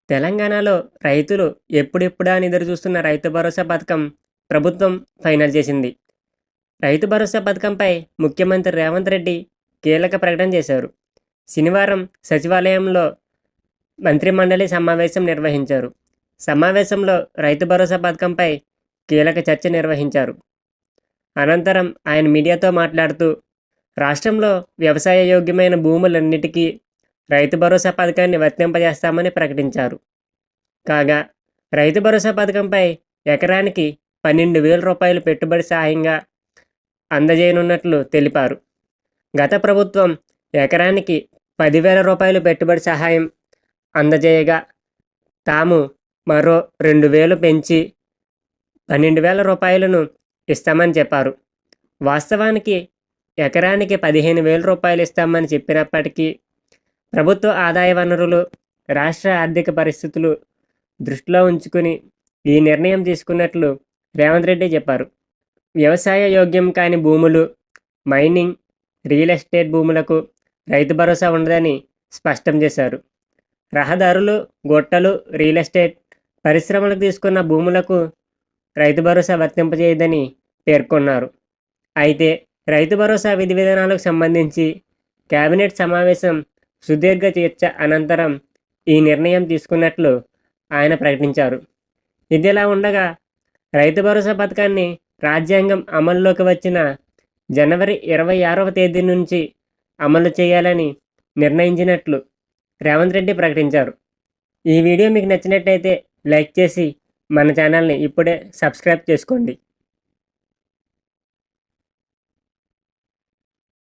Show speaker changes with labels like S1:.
S1: తెలంగాణలో రైతులు ఎప్పుడెప్పుడా అని ఎదురుచూస్తున్న రైతు భరోసా పథకం ప్రభుత్వం ఫైనల్ చేసింది. రైతు భరోసా పథకంపై ముఖ్యమంత్రి రేవంత్ రెడ్డి కీలక ప్రకటన చేశారు. శనివారం సచివాలయంలో మంత్రిమండలి సమావేశం నిర్వహించారు. సమావేశంలో రైతు భరోసా పథకంపై కీలక చర్చ నిర్వహించారు. అనంతరం ఆయన మీడియాతో మాట్లాడుతూ రాష్ట్రంలో వ్యవసాయ యోగ్యమైన భూములన్నిటికీ రైతు భరోసా పథకాన్ని వర్తింపజేస్తామని ప్రకటించారు. కాగా రైతు భరోసా పథకంపై ఎకరానికి 12,000 రూపాయలు పెట్టుబడి సాయంగా అందజేయనున్నట్లు తెలిపారు. గత ప్రభుత్వం ఎకరానికి 10,000 రూపాయలు పెట్టుబడి సహాయం అందజేయగా తాము మరో 2,000 పెంచి 12,000 రూపాయలను ఇస్తామని చెప్పారు. వాస్తవానికి ఎకరానికి 15,000 రూపాయలు ఇస్తామని చెప్పినప్పటికీ ప్రభుత్వ ఆదాయ వనరులు, రాష్ట్ర ఆర్థిక పరిస్థితులు దృష్టిలో ఉంచుకుని ఈ నిర్ణయం తీసుకున్నట్లు రేవంత్ రెడ్డి చెప్పారు. వ్యవసాయ యోగ్యం కాని భూములు, మైనింగ్, రియల్ ఎస్టేట్ భూములకు రైతు భరోసా ఉండదని స్పష్టం చేశారు. రహదారులు, గుట్టలు, రియల్ ఎస్టేట్ పరిశ్రమలకు తీసుకున్న భూములకు రైతు భరోసా వర్తింపజేయదని పేర్కొన్నారు. అయితే రైతు భరోసా విధి విధానాలకు సంబంధించి కేబినెట్ సమావేశం సుదీర్ఘ చర్చ అనంతరం ఈ నిర్ణయం తీసుకున్నట్లు ఆయన ప్రకటించారు. ఇదిలా ఉండగా రైతు భరోసా పథకాన్ని రాజ్యాంగం అమల్లోకి వచ్చిన జనవరి 26వ తేదీ నుంచి అమలు చేయాలని నిర్ణయించినట్లు రేవంత్ రెడ్డి ప్రకటించారు. ఈ వీడియో మీకు నచ్చినట్లయితే లైక్ చేసి మన ఛానల్ని ఇప్పుడే సబ్స్క్రైబ్ చేసుకోండి.